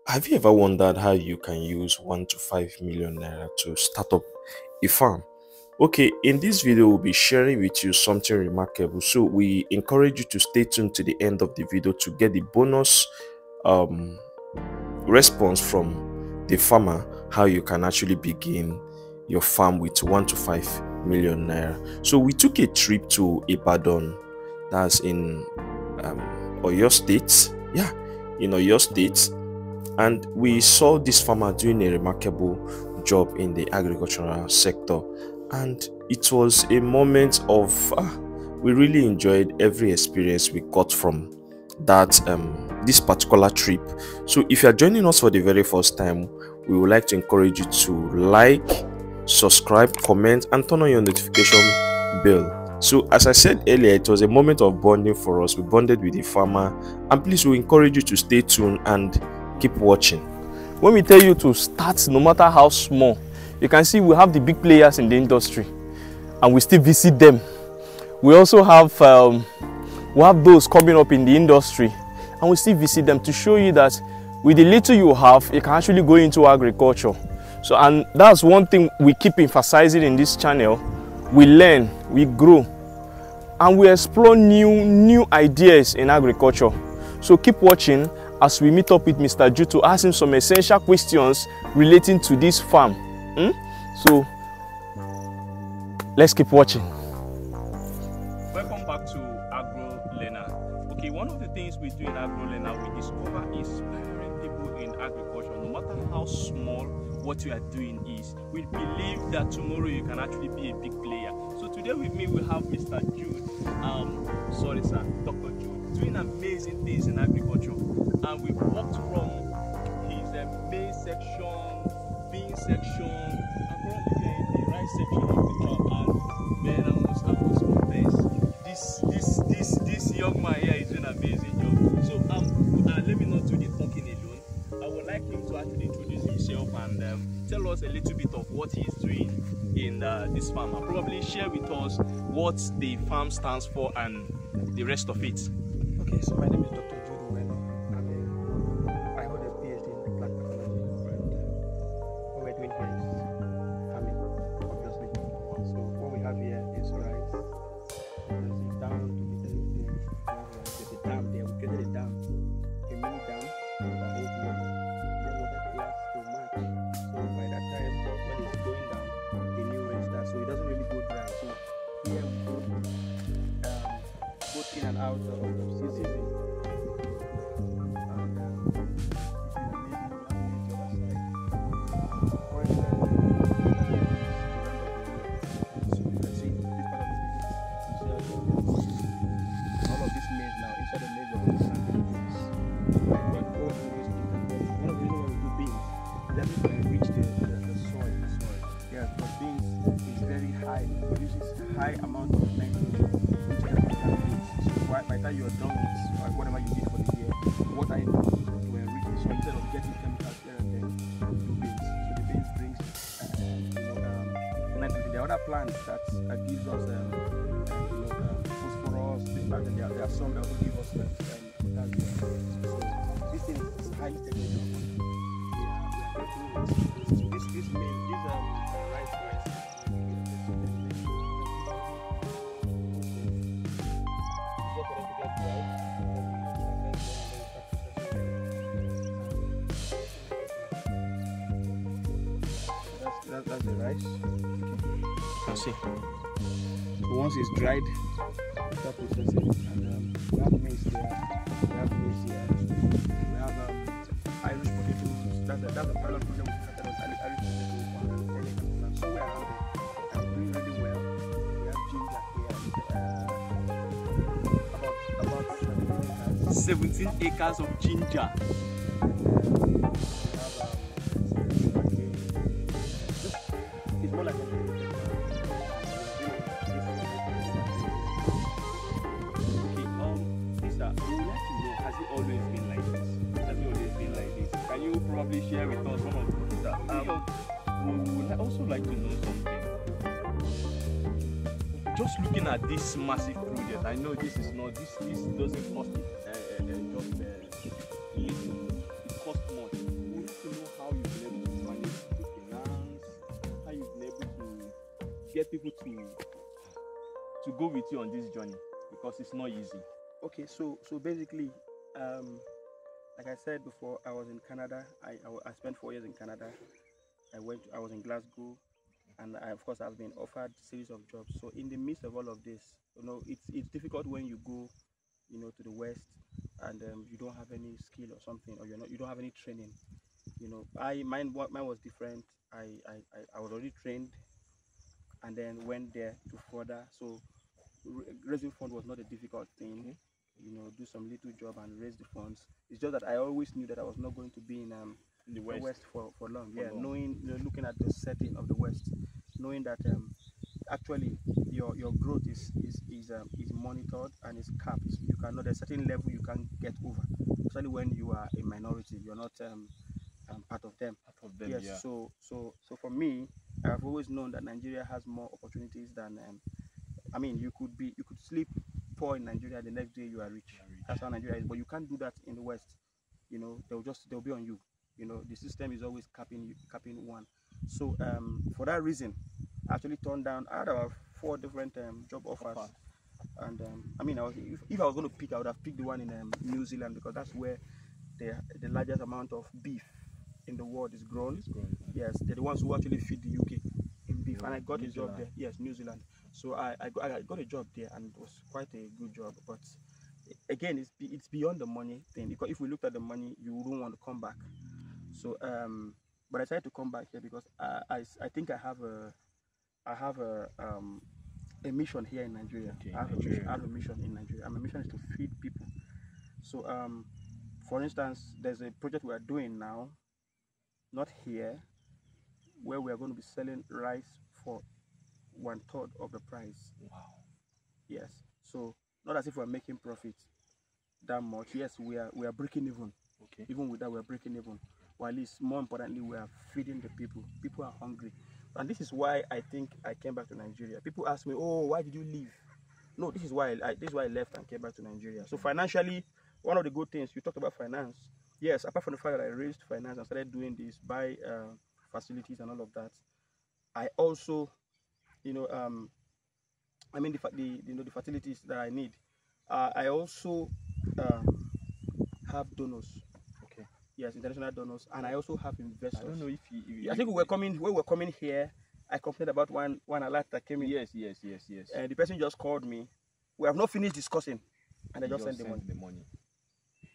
Have you ever wondered how you can use 1 to 5 million naira to start up a farm? Okay, in this video, we'll be sharing with you something remarkable. So we encourage you to stay tuned to the end of the video to get the bonus response from the farmer, how you can actually begin your farm with 1 to 5 million naira. So we took a trip to Ibadan, that's in Oyo State. Yeah, in Oyo State. And we saw this farmer doing a remarkable job in the agricultural sector, and it was a moment of we really enjoyed every experience we got from that this particular trip. So if you are joining us for the very first time, we would like to encourage you to like, subscribe, comment, and turn on your notification bell. So as I said earlier, it was a moment of bonding for us. We bonded with the farmer, and please, we encourage you to stay tuned and keep watching. When we tell you to start, no matter how small, you can see we have the big players in the industry and we still visit them. We also have those coming up in the industry and we still visit them to show you that with the little you have, you can actually go into agriculture. So, and that's one thing we keep emphasizing in this channel. We learn, we grow, and we explore new ideas in agriculture. So keep watching as we meet up with Mr. Jude to ask him some essential questions relating to this farm. So let's keep watching. Welcome back to Agrolearner. Okay, one of the things we do in Agrolearner, we discover inspiring people in agriculture. No matter how small what you are doing is, we believe that tomorrow you can actually be a big player. So today with me we have Mr. Jude, Dr. Jude, doing amazing things in agriculture. And we walked from his maize section, bean section, and currently in the rice section of the crop. And man, I was convinced. This young man here is doing an amazing job. So let me not do the talking alone. I would like him to actually introduce himself and tell us a little bit of what he is doing in this farm, and probably share with us what the farm stands for and the rest of it. Okay, so my name is Dr. Jude. I hold a PhD in plant technology, and what we're doing here is farming, obviously. So what we have here is rice. There's a dam to meet there's a dam there. We created a dam, a mini dam that holds water. Then water clears to match. So by that time, when it's going down, the new rain starts. So it doesn't really go dry. So here we go both in and out of season. High amount of nitrogen, which can be beans. So by the time you are done with whatever you need for the year, what I do to enrich it. So instead of getting chemicals there and then, we do beans. So the beans brings nitrogen. There are other plants that gives us phosphorus, things like that. There are some that also give us potassium. So this thing is highly technical. This rice. That's the rice. You can see. So once it's dried, we start processing it. And we have maize there. We have maize here. We have Irish potatoes. That's a pilot program we started on Irish potatoes. So we are doing really well. We have ginger here. About 17 acres of ginger. It's more like has it always been like this? Has it always been like this? Can you probably share with us some of the we would also like to know something. Just looking at this massive project, I know this is not this doesn't cost just little. It costs much. get people to go with you on this journey, because it's not easy. Okay, so basically, like I said before, I was in Canada. I spent 4 years in Canada. I was in Glasgow, and of course I've been offered a series of jobs. So in the midst of all of this, it's difficult when you go, to the West, and you don't have any skill or something, or you don't have any training. Mine was different. I was already trained, and then went there to further. So raising fund was not a difficult thing. Okay. Do some little job and raise the funds. It's just that I always knew that I was not going to be in The the West. West for long. For Yeah, long. knowing, looking at the setting of the West, knowing that actually your growth is monitored and is capped. You cannot, there's a certain level you can get over, especially when you are a minority. You're not part of them. Part of them, Yes. yeah. So for me, I've always known that Nigeria has more opportunities than. I mean, you could sleep poor in Nigeria, the next day you are rich. That's how Nigeria is. But you can't do that in the West. They'll be on you. The system is always capping one. So for that reason, I actually turned down. I had about 4 different job offers. And I mean, if I was going to pick, I would have picked the one in New Zealand, because that's where the largest amount of beef in the world is grown. Yes, they're the ones who actually feed the UK in beef, and I got a job there. Yes, New Zealand. So I got a job there, and it was quite a good job. But again, it's beyond the money thing, because if we looked at the money, you wouldn't want to come back. So but I decided to come back here because I think I have a mission here in Nigeria. Okay, I have a mission in Nigeria, and my mission is to feed people. So for instance, there's a project we are doing now, not here, where we are going to be selling rice for 1/3 of the price. Wow. Yes. So not as if we're making profit that much. Yes, we are breaking even. Okay. Even with that, we're breaking even. Or at least, more importantly, we are feeding the people. People are hungry. And this is why I think I came back to Nigeria. People ask me, oh, why did you leave? No, this is why I left and came back to Nigeria. So financially, one of the good things, you talked about finance. Yes, apart from the fact that I raised finance and started doing this, buy facilities and all of that, I also, I mean the facilities that I need. I also have donors. Okay. Yes, international donors, and I also have investors. I don't know if I think when we were coming here, I complained about one alert that came in. Yes. And the person just called me. We have not finished discussing, and I just sent the money.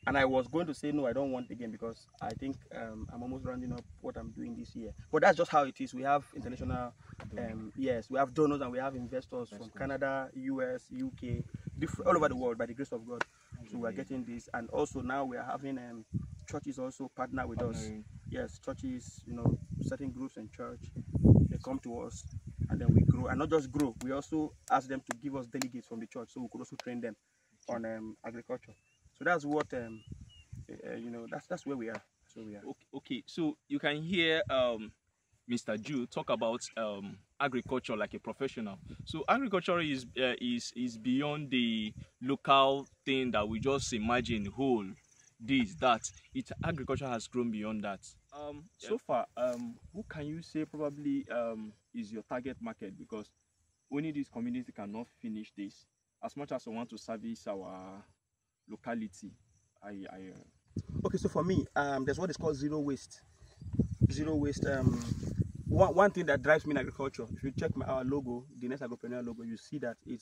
And I was going to say no, I don't want again, because I think I'm almost rounding up what I'm doing this year. But that's just how it is. We have international, yes, we have donors and we have investors from Canada, US, UK, all over the world, by the grace of God. So we are getting this, and also now we are having churches also partner with us. Yes, churches, certain groups in church, they come to us, and then we grow, and not just grow. We also ask them to give us delegates from the church, so we could also train them on agriculture. So that's what that's where we are. Okay, so you can hear Mr. Jude talk about agriculture like a professional. So agriculture is beyond the local thing that we just imagine, whole this that. Agriculture has grown beyond that. So far, who can you say probably is your target market? Because only this community cannot finish this. As much as I want to service our locality, Okay, so for me, there's what is called zero waste. Zero waste. One thing that drives me in agriculture, if you check our logo, the next Agropreneur logo, you see that it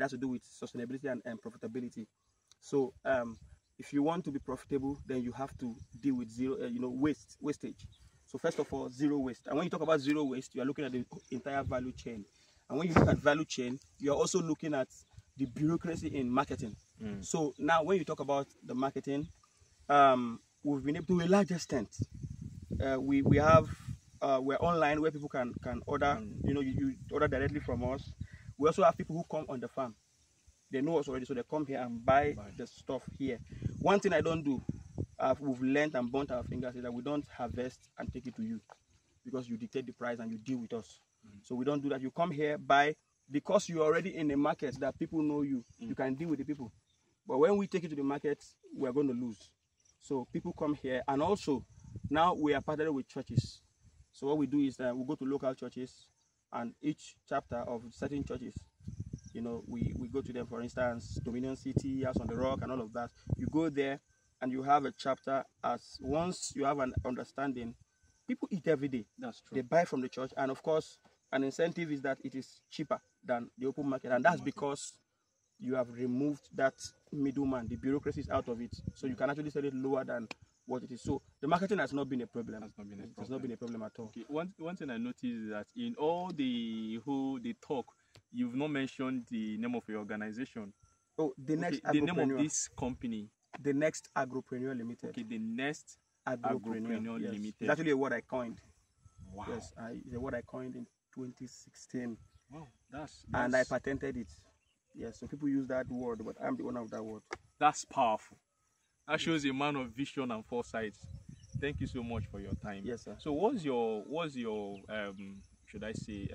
has to do with sustainability and profitability. So if you want to be profitable, then you have to deal with zero, wastage. So first of all, zero waste. And when you talk about zero waste, you are looking at the entire value chain. And when you look at value chain, you are also looking at the bureaucracy in marketing. So now when you talk about the marketing, we've been able to a large extent. We're online where people can order, you order directly from us. We also have people who come on the farm. They know us already, so they come here and buy the stuff here. One thing I don't do, we've learned and burnt our fingers, is that we don't harvest and take it to you, because you dictate the price and you deal with us. So we don't do that. You come here, buy, because you're already in a market that people know you. You can deal with the people. But when we take it to the market, we're going to lose. So people come here, and also now we are partnered with churches. So what we do is that we go to local churches, and each chapter of certain churches, you know, we go to them. For instance, Dominion City, House on the Rock, and all of that. You go there and you have a chapter. As once you have an understanding, people eat every day. That's true. They buy from the church, and of course, an incentive is that it is cheaper than the open market, and that's because you have removed that middleman, the bureaucracies out of it, so you can actually sell it lower than what it is. So the marketing has not been a problem. It has not been a problem at all. Okay. One thing I noticed is that in all the talk, you've not mentioned the name of your organization. Oh, the name of this company. The Next Agropreneur Limited. Okay, the Next Agropreneur yes. Limited. It's actually a word I coined. Wow. Yes, it's a word I coined in 2016. Wow, that's and I patented it. Yes, so people use that word, but I'm the owner of that word. That's powerful. That shows a man of vision and foresight. Thank you so much for your time. Yes, sir. So what's your should I say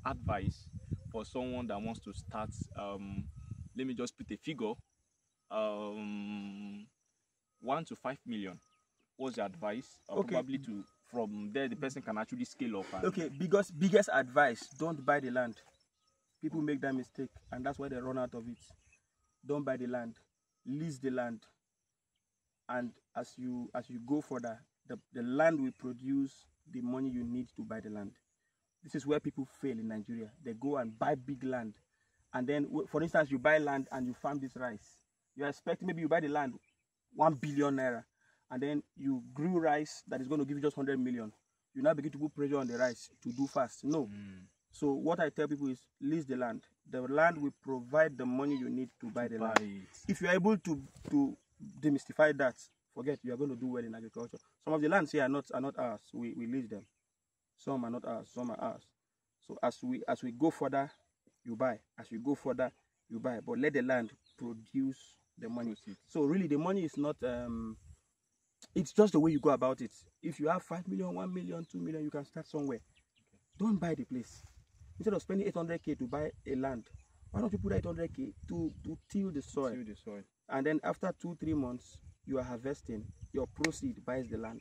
advice for someone that wants to start let me just put a figure 1 to 5 million? What's your advice? Okay. Probably to from there the person can actually scale up. Okay, biggest advice: don't buy the land. People make that mistake, and that's why they run out of it. Don't buy the land, lease the land, and as you go further, the land will produce the money you need to buy the land. This is where people fail in Nigeria. They go and buy big land, and then, for instance, you buy land and you farm this rice. You expect maybe you buy the land 1 billion naira, and then you grew rice that is going to give you just 100 million. You now begin to put pressure on the rice to do fast. No. So what I tell people is lease the land. The land will provide the money you need to buy the land. If you are able to demystify that, forget, you are going to do well in agriculture. Some of the lands here are not ours. We lease them. Some are not ours. Some are ours. So as we go further, you buy. As you go further, you buy. But let the land produce the money. So really, the money is not. It's just the way you go about it. If you have 5 million, 1 million, 2 million, you can start somewhere. Don't buy the place. Instead of spending 800k to buy a land, why don't you put 800k to till the soil? Till the soil. And then after 2-3 months, you are harvesting. Your proceed buys the land.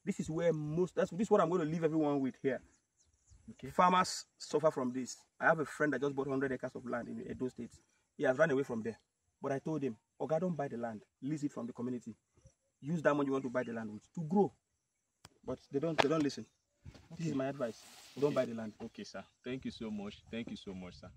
This is where this is what I'm going to leave everyone with here. Okay. Farmers suffer from this. I have a friend that just bought 100 acres of land in Edo State. He has run away from there. But I told him, Oga, don't buy the land. Lease it from the community. Use that money you want to buy the land with to grow. But they don't listen. Okay. This is my advice. Don't buy the land. Okay, sir. Thank you so much. Thank you so much, sir.